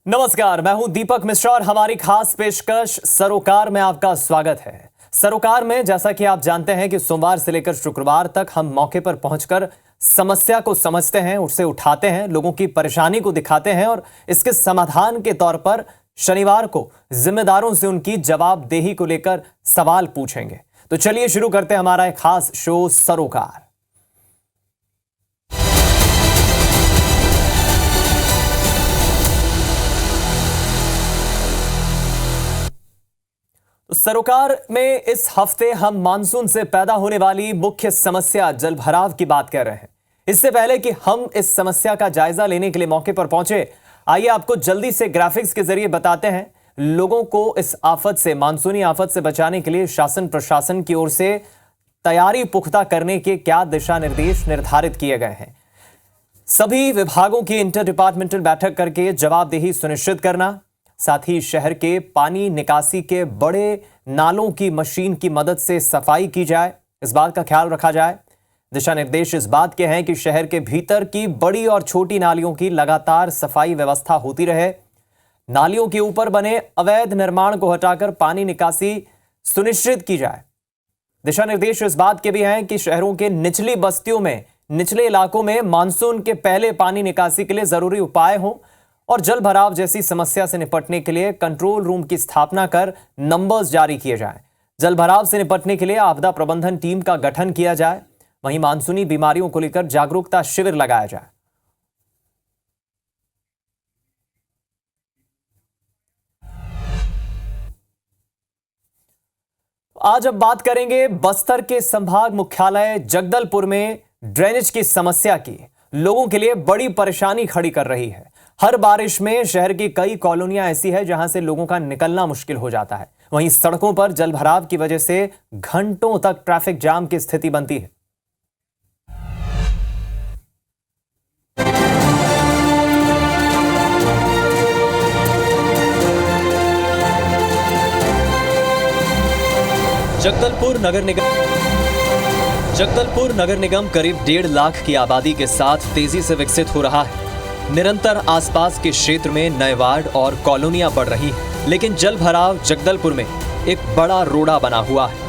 नमस्कार, मैं हूं दीपक मिश्रा और हमारी खास पेशकश सरोकार में आपका स्वागत है। सरोकार में जैसा कि आप जानते हैं कि सोमवार से लेकर शुक्रवार तक हम मौके पर पहुंचकर समस्या को समझते हैं, उसे उठाते हैं, लोगों की परेशानी को दिखाते हैं और इसके समाधान के तौर पर शनिवार को जिम्मेदारों से उनकी जवाबदेही को लेकर सवाल पूछेंगे। तो चलिए शुरू करते हैं हमारा एक खास शो सरोकार। सरोकार में इस हफ्ते हम मानसून से पैदा होने वाली मुख्य समस्या जलभराव की बात कर रहे हैं। इससे पहले कि हम इस समस्या का जायजा लेने के लिए मौके पर पहुंचे, आइए आपको जल्दी से ग्राफिक्स के जरिए बताते हैं लोगों को इस आफत से, मानसूनी आफत से बचाने के लिए शासन प्रशासन की ओर से तैयारी पुख्ता करने के क्या दिशा निर्देश निर्धारित किए गए हैं। सभी विभागों की इंटर डिपार्टमेंटल बैठक करके जवाबदेही सुनिश्चित करना, साथ ही शहर के पानी निकासी के बड़े नालों की मशीन की मदद से सफाई की जाए, इस बात का ख्याल रखा जाए। दिशा निर्देश इस बात के हैं कि शहर के भीतर की बड़ी और छोटी नालियों की लगातार सफाई व्यवस्था होती रहे। नालियों के ऊपर बने अवैध निर्माण को हटाकर पानी निकासी सुनिश्चित की जाए। दिशा निर्देश इस बात के भी हैं कि शहरों के निचली बस्तियों में, निचले इलाकों में मानसून के पहले पानी निकासी के लिए जरूरी उपाय हों और जल भराव जैसी समस्या से निपटने के लिए कंट्रोल रूम की स्थापना कर नंबर्स जारी किए जाएं। जल भराव से निपटने के लिए आपदा प्रबंधन टीम का गठन किया जाए। वहीं मानसूनी बीमारियों को लेकर जागरूकता शिविर लगाया जाए। आज अब बात करेंगे बस्तर के संभाग मुख्यालय जगदलपुर में ड्रेनेज की समस्या की। लोगों के लिए बड़ी परेशानी खड़ी कर रही है। हर बारिश में शहर की कई कॉलोनियां ऐसी है जहां से लोगों का निकलना मुश्किल हो जाता है। वहीं सड़कों पर जलभराव की वजह से घंटों तक ट्रैफिक जाम की स्थिति बनती है। जगदलपुर नगर निगम करीब 1.5 लाख की आबादी के साथ तेजी से विकसित हो रहा है। निरंतर आसपास के क्षेत्र में नए वार्ड और कॉलोनियां बढ़ रही हैं, लेकिन जल भराव जगदलपुर में एक बड़ा रोड़ा बना हुआ है।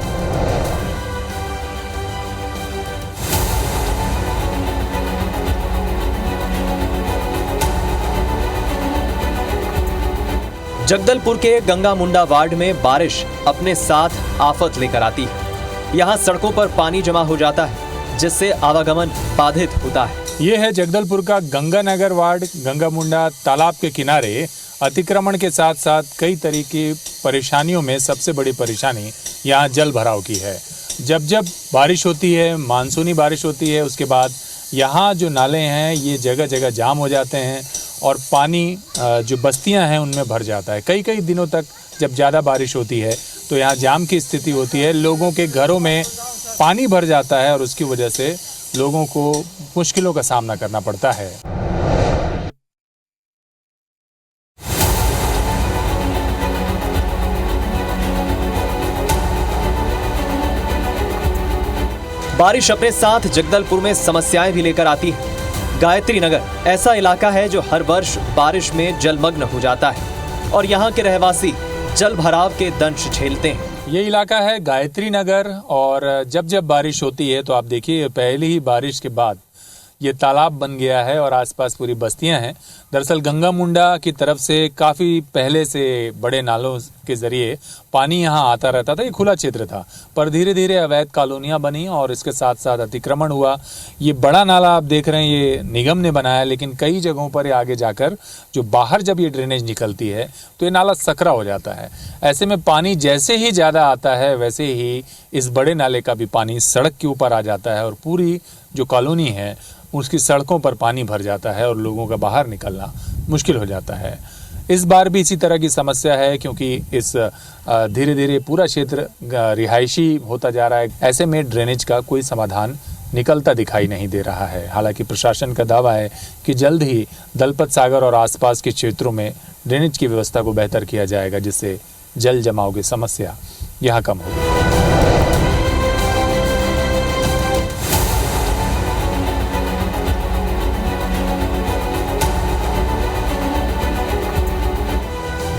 जगदलपुर के गंगा मुंडा वार्ड में बारिश अपने साथ आफत लेकर आती है। यहाँ सड़कों पर पानी जमा हो जाता है, जिससे आवागमन बाधित होता है। ये है जगदलपुर का गंगानगर वार्ड। गंगा मुंडा तालाब के किनारे अतिक्रमण के साथ साथ कई तरह की परेशानियों में सबसे बड़ी परेशानी यहाँ जल भराव की है। जब जब बारिश होती है, मानसूनी बारिश होती है, उसके बाद यहाँ जो नाले हैं ये जगह जगह जाम हो जाते हैं और पानी जो बस्तियाँ हैं उनमें भर जाता है। कई कई दिनों तक जब ज़्यादा बारिश होती है तो यहाँ जाम की स्थिति होती है। लोगों के घरों में पानी भर जाता है और उसकी वजह से लोगों को मुश्किलों का सामना करना पड़ता है। बारिश अपने साथ जगदलपुर में समस्याएं भी लेकर आती है। गायत्री नगर ऐसा इलाका है जो हर वर्ष बारिश में जलमग्न हो जाता है और यहाँ के रहवासी जल भराव के दंश झेलते हैं। ये इलाका है गायत्री नगर और जब जब बारिश होती है तो आप देखिए पहली ही बारिश के बाद ये तालाब बन गया है और आसपास पूरी बस्तियां हैं। दरअसल गंगा मुंडा की तरफ से काफ़ी पहले से बड़े नालों के ज़रिए पानी यहाँ आता रहता था। ये खुला क्षेत्र था, पर धीरे धीरे अवैध कॉलोनियाँ बनी और इसके साथ साथ अतिक्रमण हुआ। ये बड़ा नाला आप देख रहे हैं ये निगम ने बनाया, लेकिन कई जगहों पर ये आगे जाकर जो बाहर जब ये ड्रेनेज निकलती है तो ये नाला सकरा हो जाता है। ऐसे में पानी जैसे ही ज़्यादा आता है वैसे ही इस बड़े नाले का भी पानी सड़क के ऊपर आ जाता है और पूरी जो कॉलोनी है उसकी सड़कों पर पानी भर जाता है और लोगों का बाहर निकलना मुश्किल हो जाता है। इस बार भी इसी तरह की समस्या है क्योंकि इस धीरे धीरे पूरा क्षेत्र रिहायशी होता जा रहा है। ऐसे में ड्रेनेज का कोई समाधान निकलता दिखाई नहीं दे रहा है। हालांकि प्रशासन का दावा है कि जल्द ही दलपत सागर और आसपास के क्षेत्रों में ड्रेनेज की व्यवस्था को बेहतर किया जाएगा, जिससे जल जमाव की समस्या यहाँ कम होगी।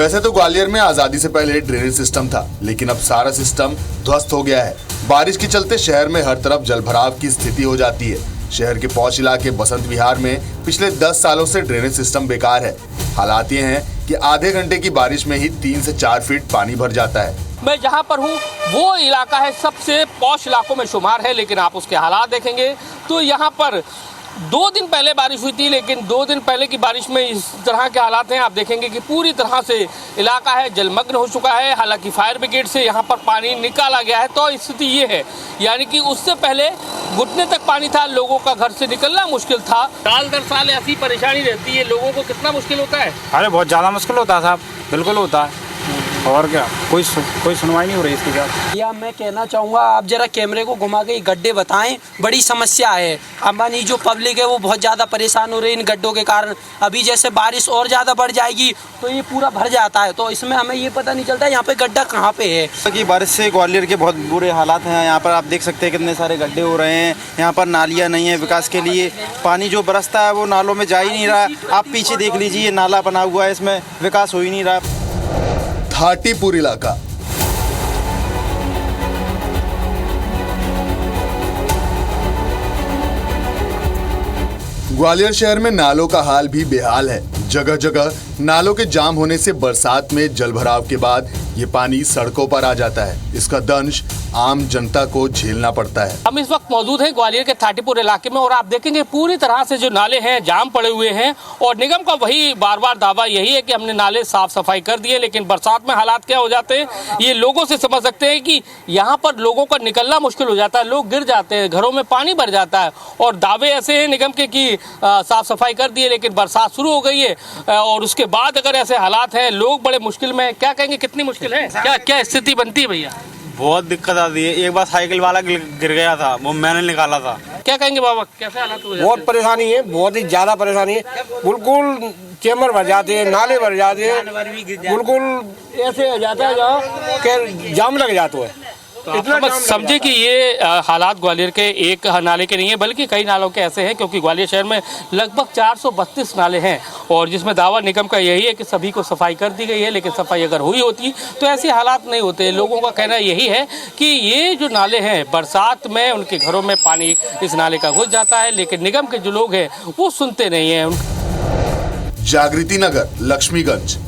वैसे तो ग्वालियर में आजादी से पहले ड्रेनेज सिस्टम था, लेकिन अब सारा सिस्टम ध्वस्त हो गया है। बारिश के चलते शहर में हर तरफ जलभराव की स्थिति हो जाती है। शहर के पौष इलाके बसंत विहार में पिछले 10 सालों से ड्रेनेज सिस्टम बेकार है। हालात ये हैं कि आधे घंटे की बारिश में ही 3 से 4 फीट पानी भर जाता है। मैं जहां पर हूं वो इलाका है सबसे पॉश इलाकों में शुमार है, लेकिन आप उसके हालात देखेंगे तो यहां पर 2 दिन पहले बारिश हुई थी, लेकिन 2 दिन पहले की बारिश में इस तरह के हालात हैं। आप देखेंगे कि पूरी तरह से इलाका है जलमग्न हो चुका है। हालांकि फायर ब्रिगेड से यहाँ पर पानी निकाला गया है, तो स्थिति ये है यानी कि उससे पहले घुटने तक पानी था, लोगों का घर से निकलना मुश्किल था। साल दर साल ऐसी परेशानी रहती है, लोगों को कितना मुश्किल होता है? अरे बहुत ज़्यादा मुश्किल होता है साहब, बिल्कुल होता है। और क्या, कोई सुनवाई नहीं हो रही इसकी। या मैं कहना चाहूँगा आप जरा कैमरे को घुमा के गड्ढे बताएं, बड़ी समस्या है। हमारी जो पब्लिक है वो बहुत ज़्यादा परेशान हो रही है इन गड्ढों के कारण। अभी जैसे बारिश और ज़्यादा बढ़ जाएगी तो ये पूरा भर जाता है, तो इसमें हमें ये पता नहीं चलता यहाँ पे गड्ढा कहाँ पे है। कि बारिश से ग्वालियर के बहुत बुरे हालात हैं। यहाँ पर आप देख सकते हैं कितने सारे गड्ढे हो रहे हैं। यहाँ पर नालियाँ नहीं है विकास के लिए, पानी जो बरसता है वो नालों में जा ही नहीं रहा। आप पीछे देख लीजिए, ये नाला बना हुआ है, इसमें विकास हो ही नहीं रहा। हाटीपुर इलाका ग्वालियर शहर में नालों का हाल भी बेहाल है। जगह जगह नालों के जाम होने से बरसात में जलभराव के बाद ये पानी सड़कों पर आ जाता है। इसका दंश आम जनता को झेलना पड़ता है। हम इस वक्त मौजूद हैं ग्वालियर के थाटीपुर इलाके में और आप देखेंगे पूरी तरह से जो नाले हैं जाम पड़े हुए हैं और निगम का वही बार बार दावा यही है कि हमने नाले साफ सफाई कर दिए, लेकिन बरसात में हालात क्या हो जाते हैं ये लोगों से समझ सकते हैं कि यहाँ पर लोगों का निकलना मुश्किल हो जाता है, लोग गिर जाते हैं, घरों में पानी भर जाता है। और दावे ऐसे हैं निगम के कि साफ सफाई कर दिए, लेकिन बरसात शुरू हो गई है और उसके बाद अगर ऐसे हालात हैं, लोग बड़े मुश्किल में। क्या कहेंगे, कितनी मुश्किल है, क्या स्थिति बनती है भैया? बहुत दिक्कत आती है। एक बार साइकिल वाला गिर गया था, वो मैंने निकाला था। क्या कहेंगे बाबा, कैसे हालात हो जाते हैं? बहुत परेशानी है, बहुत ही ज्यादा परेशानी है। बिल्कुल चेम्बर भर जाते हैं, नाले भर जाते हैं, बिल्कुल ऐसे हो जाता है जहाँ के जाम लग जाता है। तो समझे कि ये हालात ग्वालियर के एक नाले के नहीं है बल्कि कई नालों के ऐसे हैं, क्योंकि ग्वालियर शहर में लगभग 432 नाले हैं और जिसमें दावा निगम का यही है कि सभी को सफाई कर दी गई है, लेकिन सफाई अगर हुई होती तो ऐसे हालात नहीं होते। लोगों का कहना यही है कि ये जो नाले हैं बरसात में उनके घरों में पानी इस नाले का घुस जाता है, लेकिन निगम के जो लोग हैं वो सुनते नहीं हैं। जागृति नगर, लक्ष्मीगंज।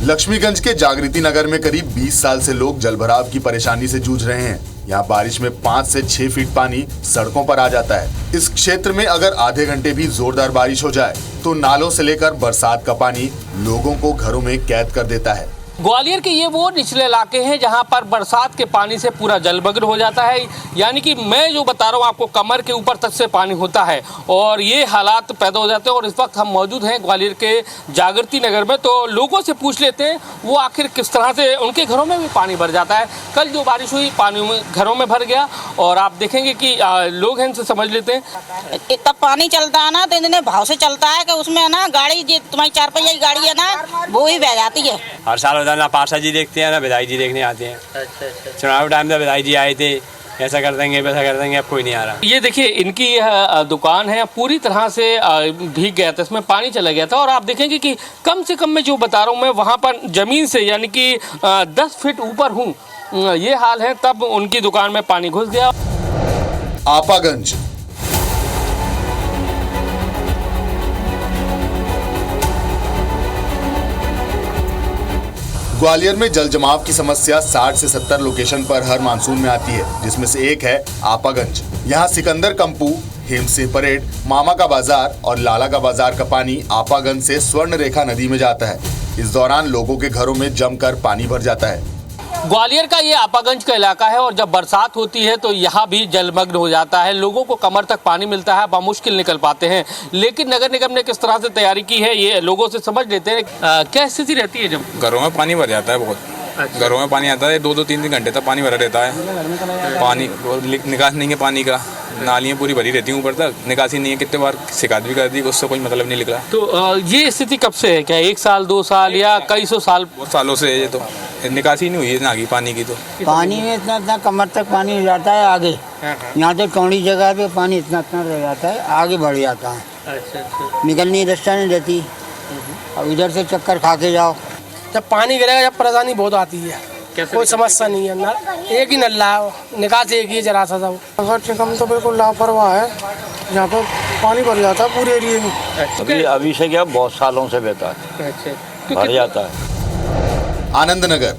लक्ष्मीगंज के जागृति नगर में करीब 20 साल से लोग जलभराव की परेशानी से जूझ रहे हैं। यहाँ बारिश में 5 से 6 फीट पानी सड़कों पर आ जाता है। इस क्षेत्र में अगर आधे घंटे भी जोरदार बारिश हो जाए तो नालों से लेकर बरसात का पानी लोगों को घरों में कैद कर देता है। ग्वालियर के ये वो निचले इलाके हैं जहां पर बरसात के पानी से पूरा जलमग्न हो जाता है, यानी कि मैं जो बता रहा हूं आपको कमर के ऊपर तक से पानी होता है और ये हालात पैदा हो जाते हैं। और इस वक्त हम मौजूद हैं ग्वालियर के जागृति नगर में, तो लोगों से पूछ लेते हैं वो आखिर किस तरह से उनके घरों में भी पानी भर जाता है। कल जो बारिश हुई पानी घरों में भर गया और आप देखेंगे कि लोग हैं, इनसे समझ लेते हैं। इतना पानी चलता है ना तो इतने भाव से चलता है कि उसमें ना गाड़ी जो तुम्हारी 4 पहिया की गाड़ी है ना वो ही बह जाती है। हर साल ना पाशा जी देखते हैं ना विधायक जी देखने आते हैं। चुनाव टाइम में विधायक जी आए थे, ऐसा कर देंगे वैसा कर देंगे, अब कोई नहीं आ रहा। ये देखिए इनकी यह दुकान है, पूरी तरह से भीग गया था, इसमें पानी चला गया था और आप देखेंगे कि कम से कम मैं जो बता रहा हूँ मैं वहाँ पर जमीन से यानी कि 10 फीट ऊपर हूँ, ये हाल है, तब उनकी दुकान में पानी घुस गया। आपागंज। ग्वालियर में जल जमाव की समस्या 60 से 70 लोकेशन पर हर मानसून में आती है, जिसमें से एक है आपागंज। यहाँ सिकंदर कंपू, हेमसिंह परेड, मामा का बाजार और लाला का बाजार का पानी आपागंज से स्वर्ण रेखा नदी में जाता है। इस दौरान लोगों के घरों में जमकर पानी भर जाता है। ग्वालियर का ये आपागंज का इलाका है और जब बरसात होती है तो यहाँ भी जलमग्न हो जाता है, लोगों को कमर तक पानी मिलता है, मुश्किल निकल पाते हैं। लेकिन नगर निगम ने किस तरह से तैयारी की है ये लोगों से समझ लेते हैं। क्या स्थिति रहती है जब घरों में पानी भर जाता है? बहुत अच्छा। घरों में पानी आता है, 2-2 3-3 घंटे तक पानी भरा रहता है। पानी निकास नहीं है पानी का, नालियाँ पूरी भरी रहती हैं ऊपर तक, निकासी नहीं है। कितने बार शिकायत भी कर दी, उससे कोई मतलब नहीं निकला। तो ये स्थिति कब से है? क्या 1 साल 2 साल या कई सौ साल? बहुत सालों से है ये, तो निकासी नहीं हुई है नागी पानी की। तो पानी में इतना कमर तक पानी हो जाता है आगे, यहाँ तक कौड़ी जगह पे पानी इतना रह जाता है, आगे बढ़ जाता है। अच्छा। निकलने की रास्ता नहीं रहती, अब इधर से चक्कर खा के जाओ। जब पानी गिरेगा जब परेशानी बहुत आती है। कोई समस्या नहीं है, एक ही नल्ला है, निकास एक ही जरा सा सब। नगर निगम तो बिल्कुल लापरवाह है, यहाँ पर पानी भर जाता है पूरे एरिया में। अभी से क्या बहुत सालों से बहता है, भर जाता है। आनंद नगर।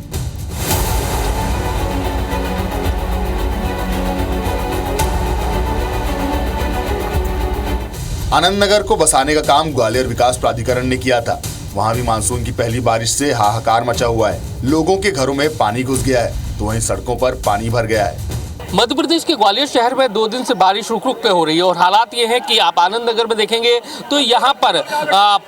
आनंद नगर को बसाने का काम ग्वालियर विकास प्राधिकरण ने किया था। वहां भी मानसून की पहली बारिश से हाहाकार मचा हुआ है। लोगों के घरों में पानी घुस गया है, तो वहीं सड़कों पर पानी भर गया है। मध्य प्रदेश के ग्वालियर शहर में 2 दिन से बारिश रुक रुक के हो रही है और हालात ये है कि आप आनंद नगर में देखेंगे तो यहाँ पर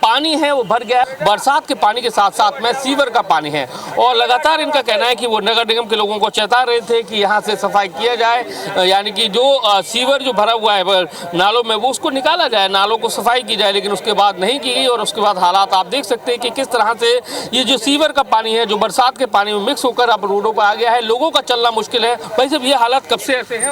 पानी है वो भर गया है। बरसात के पानी के साथ साथ में सीवर का पानी है और लगातार इनका कहना है कि वो नगर निगम के लोगों को चेता रहे थे कि यहाँ से सफाई किया जाए, यानी कि जो सीवर जो भरा हुआ है नालों में वो उसको निकाला जाए, नालों को सफाई की जाए, लेकिन उसके बाद नहीं की गई। और उसके बाद हालात आप देख सकते हैं कि किस तरह से ये जो सीवर का पानी है जो बरसात के पानी में मिक्स होकर अब रोडों पर आ गया है, लोगों का चलना मुश्किल है। भाई साहब, ये हालात कब से ऐसे हैं?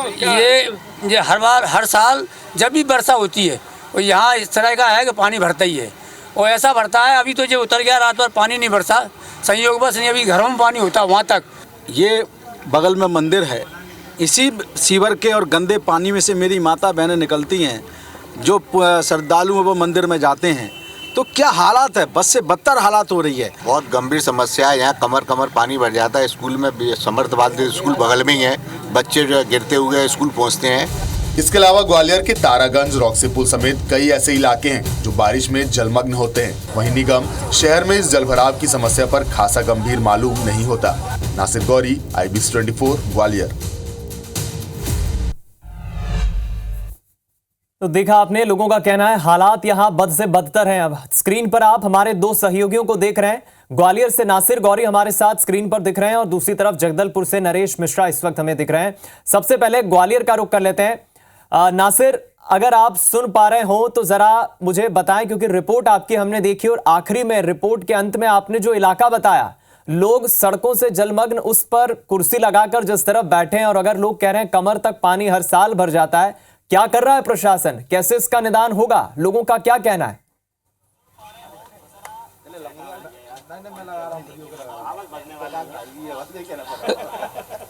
ये हर साल जब भी वर्षा होती है और यहाँ इस तरह का है कि पानी भरता ही है और ऐसा भरता है। अभी तो जो उतर गया, रात भर पानी नहीं बरसा, संयोग बस नहीं, अभी घरों में पानी होता वहाँ तक। ये बगल में मंदिर है, इसी सीवर के और गंदे पानी में से मेरी माता बहनें निकलती हैं। जो श्रद्धालु वो मंदिर में जाते हैं तो क्या हालात है, बस से बदतर हालात हो रही है। बहुत गंभीर समस्या है। यहाँ कमर पानी भर जाता है। स्कूल में समर्थ बाल स्कूल बगल में ही है, बच्चे जो है गिरते हुए स्कूल पहुँचते हैं। इसके अलावा ग्वालियर के तारागंज, रॉक्सी पुल समेत कई ऐसे इलाके हैं जो बारिश में जलमग्न होते हैं। वहीं निगम शहर में इस जलभराव की समस्या पर खासा गंभीर मालूम नहीं होता। नासिर गौरी, IBC 24, ग्वालियर। तो देखा आपने, लोगों का कहना है हालात यहां बद से बदतर हैं। अब स्क्रीन पर आप हमारे 2 सहयोगियों को देख रहे हैं। ग्वालियर से नासिर गौरी हमारे साथ स्क्रीन पर दिख रहे हैं और दूसरी तरफ जगदलपुर से नरेश मिश्रा इस वक्त हमें दिख रहे हैं। सबसे पहले ग्वालियर का रुख कर लेते हैं। नासिर, अगर आप सुन पा रहे हो तो जरा मुझे बताएं, क्योंकि रिपोर्ट आपकी हमने देखी और आखिरी में रिपोर्ट के अंत में आपने जो इलाका बताया, लोग सड़कों से जलमग्न उस पर कुर्सी लगाकर जिस तरफ बैठे हैं और अगर लोग कह रहे हैं कमर तक पानी हर साल भर जाता है, क्या कर रहा है प्रशासन, कैसे इसका निदान होगा, लोगों का क्या कहना है?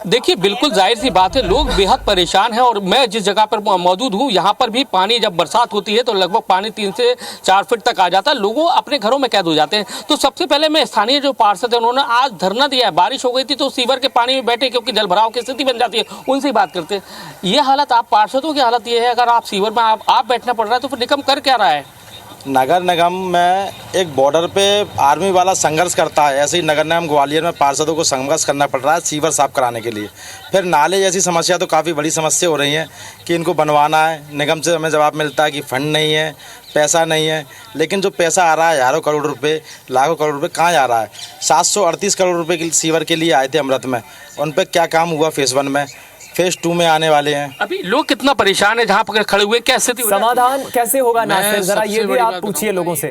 देखिए, बिल्कुल जाहिर सी बात है, लोग बेहद परेशान हैं और मैं जिस जगह पर मौजूद हूँ यहाँ पर भी पानी जब बरसात होती है तो लगभग पानी 3 से 4 फीट तक आ जाता है। लोगों अपने घरों में कैद हो जाते हैं। तो सबसे पहले मैं स्थानीय जो पार्षद है उन्होंने आज धरना दिया है। बारिश हो गई थी तो सीवर के पानी में बैठे क्योंकि जलभराव की स्थिति बन जाती है, उनसे बात करते हैं। ये हालत, आप पार्षदों की हालत ये है, अगर आप सीवर में आप बैठना पड़ रहा है तो फिर निगम कर क्या रहा है? नगर निगम में एक बॉर्डर पे आर्मी वाला संघर्ष करता है, ऐसे ही नगर निगम ग्वालियर में पार्षदों को संघर्ष करना पड़ रहा है सीवर साफ कराने के लिए। फिर नाले जैसी समस्या तो काफ़ी बड़ी समस्या हो रही है कि इनको बनवाना है। निगम से हमें जवाब मिलता है कि फंड नहीं है, पैसा नहीं है, लेकिन जो पैसा आ रहा है हज़ारों करोड़ रुपए, लाखों करोड़ रुपए कहाँ जा रहा है? 738 करोड़ रुपए के सीवर के लिए आए थे अमृत में, उन पर क्या काम हुआ? फेज़ 1 में, फेज़ 2 में आने वाले हैं। अभी लोग कितना परेशान है जहाँ पर खड़े हुए, क्या स्थिति, समाधान कैसे होगा? नासिर, जरा ये भी आप पूछिए लोगों से।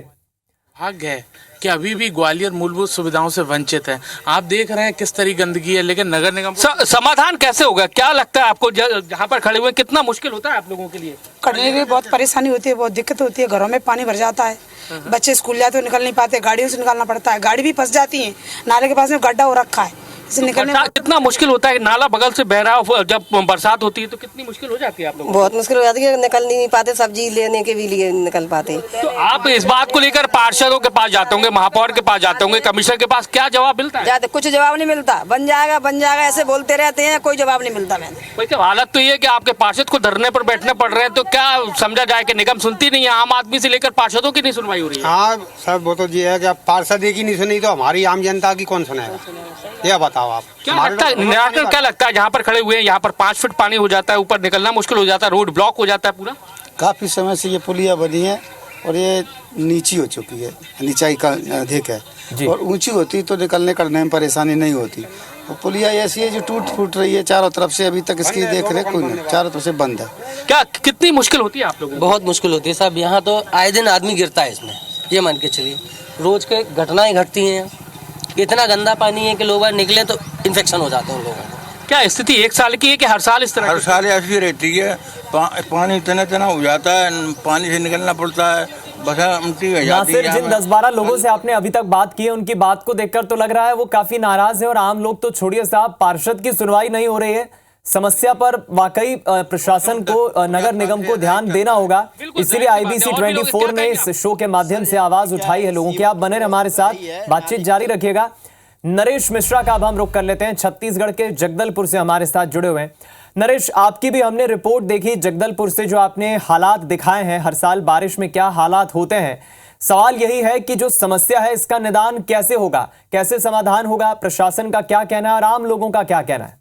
भाग्य है कि अभी भी ग्वालियर मूलभूत सुविधाओं से वंचित है। आप देख रहे हैं किस तरह गंदगी है, लेकिन नगर निगम समाधान कैसे होगा? क्या लगता है आपको, जहाँ पर खड़े हुए कितना मुश्किल होता है आप लोगों के लिए? करने की बहुत परेशानी होती है, बहुत दिक्कत होती है। घरों में पानी भर जाता है, बच्चे स्कूल जाते निकल नहीं पाते, गाड़ियों से निकालना पड़ता है, गाड़ी भी फंस जाती है। नाले के पास में गड्ढा हो रखा है, निकलने कितना मुश्किल होता है। नाला बगल से बह रहा है, जब बरसात होती है तो कितनी मुश्किल हो जाती है आप लोगों को? बहुत मुश्किल हो जाती है, निकल नहीं पाते, सब्जी लेने के भी लिए निकल पाते। तो आप इस बात को लेकर पार्षदों के पास जाते होंगे, महापौर के पास जाते होंगे, कमिश्नर के पास, क्या जवाब मिलता है? जाते कुछ जवाब नहीं मिलता, बन जाएगा ऐसे बोलते रहते हैं, कोई जवाब नहीं मिलता। मैंने हालत तो ये कि आपके पार्षद को धरने पर बैठने पड़ रहे हैं, तो क्या समझा जाए कि निगम सुनती नहीं है? आम आदमी से लेकर पार्षदों की नहीं सुनवाई हो रही है। हाँ सर, वो तो ये है कि पार्षद की नहीं सुनी तो हमारी आम जनता की कौन सुनेगा? ये बताओ आप। क्या लगता है जहाँ पर खड़े हुए हैं, यहाँ पर 5 फीट पानी हो जाता है, ऊपर निकलना मुश्किल हो जाता है, रोड ब्लॉक हो जाता है पूरा। काफ़ी समय से ये पुलिया बनी है और ये नीची हो चुकी है, नीचाई का अधिक है, और ऊंची होती तो निकलने करने में परेशानी नहीं होती। तो पुलिया ऐसी है जो टूट फूट रही है चारों तरफ से, अभी तक इसकी देख रेख कोई नहीं, चारों तरफ से बंद है। क्या कितनी मुश्किल होती है आप लोगों को? बहुत मुश्किल होती है साहब, यहाँ तो आए दिन आदमी गिरता है इसमें, ये मान के चलिए रोज के घटनाएं घटती हैं। इतना गंदा पानी है कि लोग निकले तो इन्फेक्शन हो जाते हैं उन लोगों को। क्या स्थिति एक साल की है कि हर साल इस तरह? हर साल ऐसी रहती है, पानी इतना हो जाता है, पानी से निकलना पड़ता है, बस उल्टी हो जाती है। जिन 10-12 लोगों से आपने अभी तक बात की है, उनकी बात को देखकर तो लग रहा है वो काफी नाराज है, और आम लोग तो छोड़िए साहब, पार्षद की सुनवाई नहीं हो रही है। समस्या पर वाकई प्रशासन को, नगर निगम को ध्यान देना होगा। इसीलिए IBC 24 ने इस शो के माध्यम से आवाज उठाई है लोगों की। आप बने रहे हमारे साथ, बातचीत जारी रखिएगा। नरेश मिश्रा का अब हम रुख कर लेते हैं, छत्तीसगढ़ के जगदलपुर से हमारे साथ जुड़े हुए हैं। नरेश, आपकी भी हमने रिपोर्ट देखी जगदलपुर से, जो आपने हालात दिखाए हैं हर साल बारिश में क्या हालात होते हैं। सवाल यही है कि जो समस्या है इसका निदान कैसे होगा, कैसे समाधान होगा, प्रशासन का क्या कहना है और आम लोगों का क्या कहना है?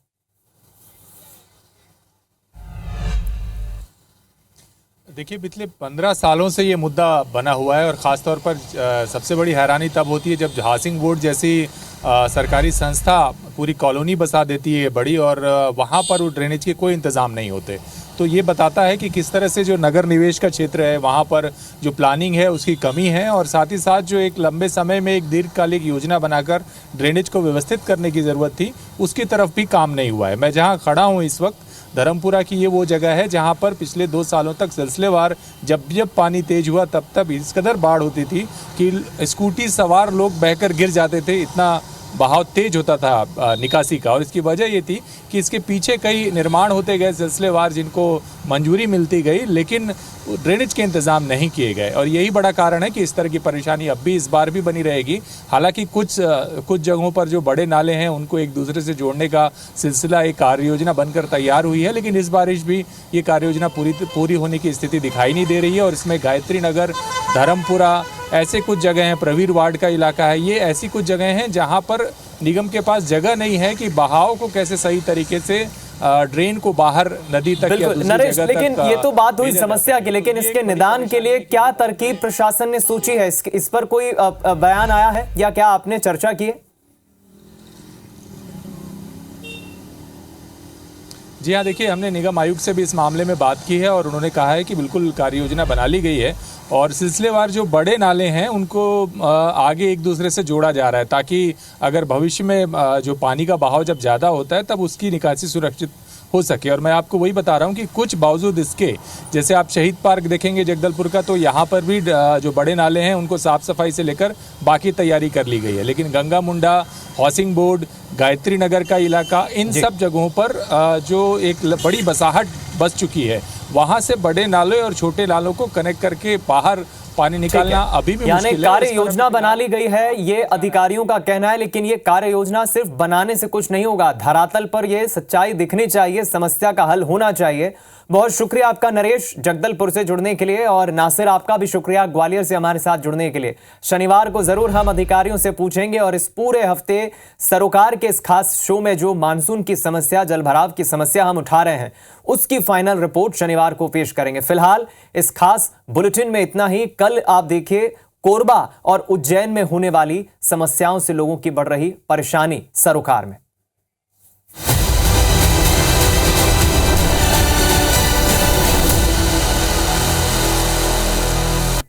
देखिए, पिछले 15 सालों से ये मुद्दा बना हुआ है, और ख़ासतौर पर सबसे बड़ी हैरानी तब होती है जब हाउसिंग बोर्ड जैसी सरकारी संस्था पूरी कॉलोनी बसा देती है बड़ी, और वहाँ पर वो ड्रेनेज के कोई इंतज़ाम नहीं होते। तो ये बताता है कि किस तरह से जो नगर निवेश का क्षेत्र है वहाँ पर जो प्लानिंग है उसकी कमी है, और साथ ही साथ जो एक लंबे समय में एक दीर्घकालिक योजना बनाकर ड्रेनेज को व्यवस्थित करने की ज़रूरत थी, उसकी तरफ भी काम नहीं हुआ है। मैं जहाँ खड़ा हूँ इस वक्त, धर्मपुरा की ये वो जगह है जहाँ पर पिछले 2 सालों तक सिलसिलेवार जब पानी तेज हुआ तब इस कदर बाढ़ होती थी कि स्कूटी सवार लोग बहकर गिर जाते थे, इतना बहाव तेज होता था निकासी का। और इसकी वजह ये थी कि इसके पीछे कई निर्माण होते गए सिलसिलेवार, जिनको मंजूरी मिलती गई, लेकिन ड्रेनेज के इंतज़ाम नहीं किए गए, और यही बड़ा कारण है कि इस तरह की परेशानी अब भी इस बार भी बनी रहेगी। हालांकि कुछ जगहों पर जो बड़े नाले हैं उनको एक दूसरे से जोड़ने का सिलसिला, एक कार्य योजना बनकर तैयार हुई है, लेकिन इस बारिश भी ये कार्य योजना पूरी होने की स्थिति दिखाई नहीं दे रही है। और इसमें गायत्री नगर, धर्मपुरा, ऐसे कुछ जगह हैं, प्रवीर वार्ड का इलाका है, ये ऐसी कुछ जगह हैं जहाँ पर निगम के पास जगह नहीं है कि बहाव को कैसे सही तरीके से ड्रेन को बाहर नदी तक या दूसरी नरेश, जगह लेकिन तक ये तो बात हुई समस्या की, लेकिन इसके निदान के लिए क्या तरकीब प्रशासन ने सोची है? इस पर कोई बयान आया है या क्या आपने चर्चा की है? जी हाँ, देखिए, हमने निगम आयुक्त से भी इस मामले में बात की है, और उन्होंने कहा है कि बिल्कुल कार्य योजना बना ली गई है, और सिलसिलेवार जो बड़े नाले हैं उनको आगे एक दूसरे से जोड़ा जा रहा है, ताकि अगर भविष्य में जो पानी का बहाव जब ज़्यादा होता है तब उसकी निकासी सुरक्षित हो सके। और मैं आपको वही बता रहा हूँ कि कुछ बावजूद इसके, जैसे आप शहीद पार्क देखेंगे जगदलपुर का, तो यहाँ पर भी जो बड़े नाले हैं उनको साफ सफाई से लेकर बाकी तैयारी कर ली गई है, लेकिन गंगा मुंडा, हाउसिंग बोर्ड, गायत्री नगर का इलाका, इन सब जगहों पर जो एक बड़ी बसाहट बस चुकी है, वहाँ से बड़े नाले और छोटे नालों को कनेक्ट करके बाहर पानी निकालना अभी भी मुश्किल है। कार्य योजना बना ली गई है, ये अधिकारियों का कहना है, लेकिन ये कार्य योजना सिर्फ बनाने से कुछ नहीं होगा, धरातल पर ये सच्चाई दिखनी चाहिए, समस्या का हल होना चाहिए। बहुत शुक्रिया आपका नरेश, जगदलपुर से जुड़ने के लिए, और नासिर आपका भी शुक्रिया ग्वालियर से हमारे साथ जुड़ने के लिए। शनिवार को जरूर हम अधिकारियों से पूछेंगे, और इस पूरे हफ्ते सरोकार के इस खास शो में जो मानसून की समस्या, जलभराव की समस्या हम उठा रहे हैं, उसकी फाइनल रिपोर्ट शनिवार को पेश करेंगे। फिलहाल इस खास बुलेटिन में इतना ही। कल आप देखिए कोरबा और उज्जैन में होने वाली समस्याओं से लोगों की बढ़ रही परेशानी सरोकार में।